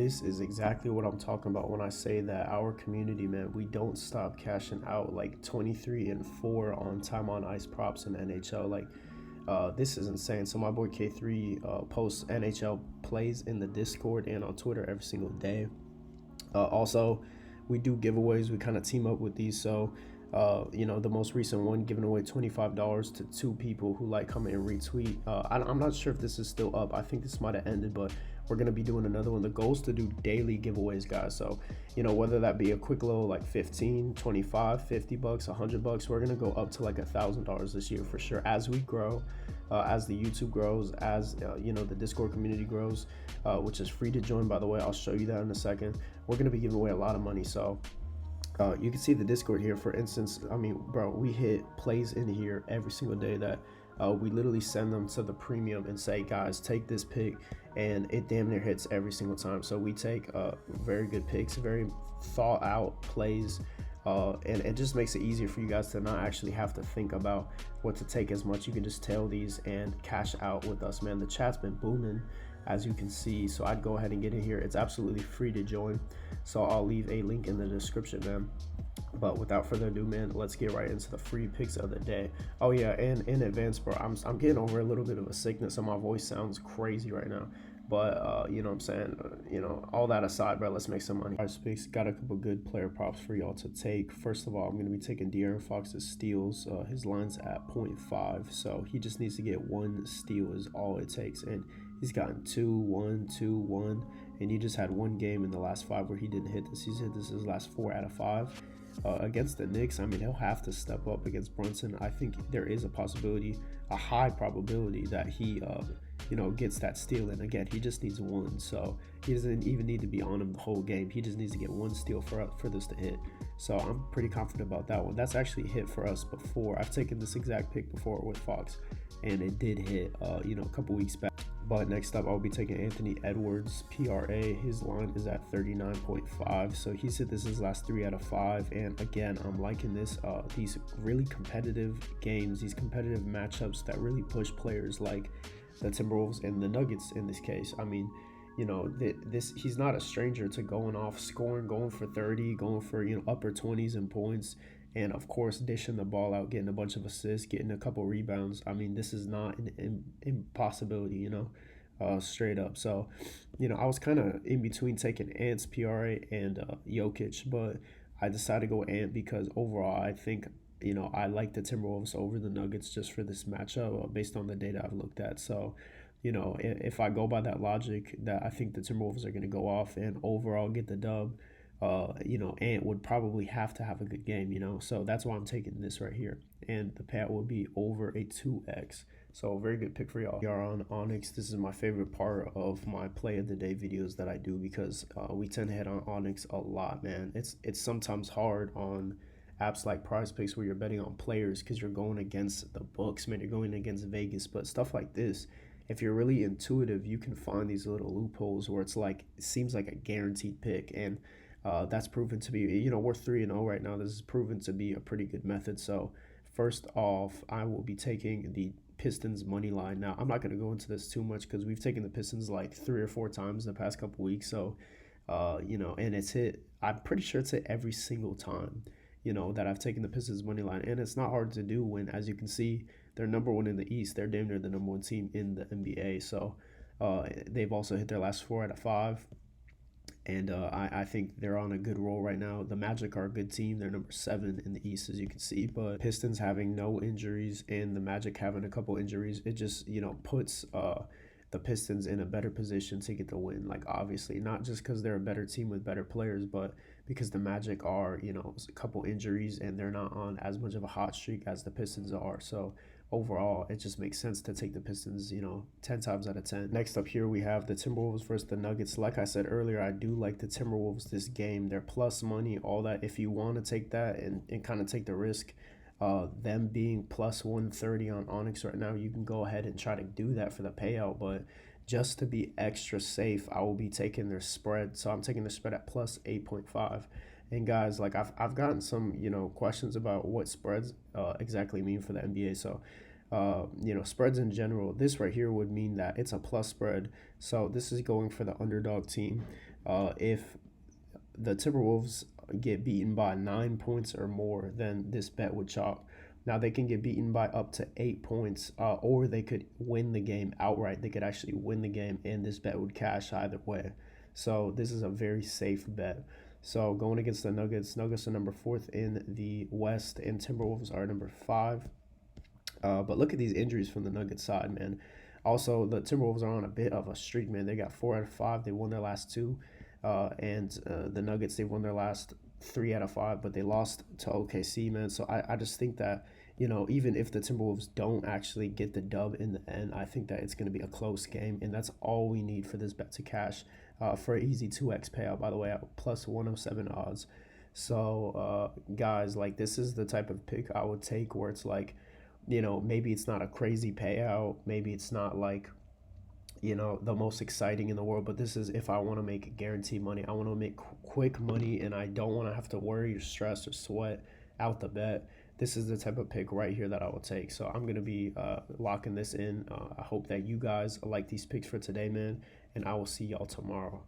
This is exactly what I'm talking about when I say that our community, man, we don't stop cashing out like 23-4 on time on ice props in NHL. Like, this is insane. So my boy K3 posts NHL plays in the Discord and on Twitter every single day. Also, we do giveaways. We kind of team up with these. So, the most recent one giving away $25 to two people who like, comment, and retweet. I'm not sure if this is still up. I think this might have ended, but we're gonna be doing another one. The goal is to do daily giveaways, guys. So, whether that be a quick little like 15, 25, 50 bucks, $100, we're gonna go up to like $1,000 this year for sure as we grow. As the YouTube grows, as the Discord community grows, which is free to join, by the way. I'll show you that in a second. We're gonna be giving away a lot of money. So you can see the Discord here, for instance. I mean, bro, we hit plays in here every single day that we literally send them to the premium and say, guys, take this pick, and it damn near hits every single time. So we take very good picks, very thought out plays. And it just makes it easier for you guys to not actually have to think about what to take as much. You can just tell these and cash out with us, man. The chat's been booming, as you can see. So I'd go ahead and get in here. It's absolutely free to join. So I'll leave a link in the description, man. But without further ado, man, let's get right into the free picks of the day. Oh yeah, and in advance, bro, I'm getting over a little bit of a sickness, so my voice sounds crazy right now. But you know what I'm saying, all that aside, bro, let's make some money. Prize picks, got a couple good player props for y'all to take. First of all, I'm going to be taking De'Aaron Fox's steals. His line's at 0.5, so he just needs to get one steal is all it takes. And he's gotten 2, 1, 2, 1, and he just had one game in the last 5 where he didn't hit this. He's hit this his last 4 out of 5. Against the Knicks, I mean, he'll have to step up against Brunson. I think there is a possibility, a high probability that he gets that steal. And again, he just needs one, so he doesn't even need to be on him the whole game. He just needs to get one steal for this to hit. So I'm pretty confident about that one. That's actually hit for us before. I've taken this exact pick before with Fox, and it did hit a couple weeks back. But next up, I'll be taking Anthony Edwards, PRA. His line is at 39.5, so he's hit this his last 3 out of 5. And again, I'm liking this. These really competitive games, these competitive matchups that really push players like the Timberwolves and the Nuggets in this case. I mean, he's not a stranger to going off, scoring, going for 30, going for upper 20s in points, and of course dishing the ball out, getting a bunch of assists, getting a couple rebounds. I mean, this is not an impossibility, straight up. So, I was kind of in between taking Ant's PRA and Jokic, but I decided to go Ant because overall I think I like the Timberwolves over the Nuggets just for this matchup based on the data I've looked at. So, if I go by that logic, that I think the Timberwolves are going to go off and overall get the dub, Ant would probably have to have a good game, So that's why I'm taking this right here. And the payout will be over a 2x. So very good pick for y'all. We are on Onyx. This is my favorite part of my play of the day videos that I do because we tend to hit on Onyx a lot, man. It's sometimes hard on apps like Prize Picks where you're betting on players because you're going against the books, man. You're going against Vegas, but stuff like this, if you're really intuitive, you can find these little loopholes where it's like it seems like a guaranteed pick, and that's proven to be, we're 3-0 right now. This is proven to be a pretty good method. So first off, I will be taking the Pistons money line. Now I'm not going to go into this too much because we've taken the Pistons like 3 or 4 times in the past couple weeks. So and it's hit. I'm pretty sure it's hit every single time that I've taken the Pistons money line, and it's not hard to do when, as you can see, they're number 1 in the East. They're damn near the number 1 team in the NBA. So they've also hit their last 4 out of 5. And I think they're on a good roll right now. The Magic are a good team. They're number 7 in the East, as you can see. But Pistons having no injuries and the Magic having a couple injuries, it just, puts the Pistons in a better position to get the win. Like, obviously, not just because they're a better team with better players, but because the Magic are, a couple injuries and they're not on as much of a hot streak as the Pistons are. So overall, it just makes sense to take the Pistons, 10 times out of 10. Next up here, we have the Timberwolves versus the Nuggets. Like I said earlier, I do like the Timberwolves this game. They're plus money, all that. If you want to take that and kind of take the risk, them being plus 130 on Onyx right now, you can go ahead and try to do that for the payout. But just to be extra safe, I will be taking their spread. So I'm taking the spread at plus 8.5. And guys, like I've gotten some questions about what spreads exactly mean for the NBA. So spreads in general, this right here would mean that it's a plus spread. So this is going for the underdog team. If the Timberwolves get beaten by 9 points or more, then this bet would chalk. Now they can get beaten by up to 8 points, or they could win the game outright. They could actually win the game, and this bet would cash either way. So this is a very safe bet. So going against the Nuggets, Nuggets are number fourth in the West, and Timberwolves are number five. But look at these injuries from the Nuggets side, man. Also, the Timberwolves are on a bit of a streak, man. They got 4 out of 5. They won their last two. And the Nuggets, they won their last 3 out of 5, but they lost to OKC, man. So I just think that, even if the Timberwolves don't actually get the dub in the end, I think that it's going to be a close game. And that's all we need for this bet to cash for an easy 2x payout, by the way, at plus 107 odds. So, guys, like, this is the type of pick I would take where it's like, maybe it's not a crazy payout. Maybe it's not like, the most exciting in the world, but this is if I want to make guaranteed money. I want to make quick money and I don't want to have to worry or stress or sweat out the bet. This is the type of pick right here that I will take. So I'm going to be locking this in. I hope that you guys like these picks for today, man, and I will see y'all tomorrow.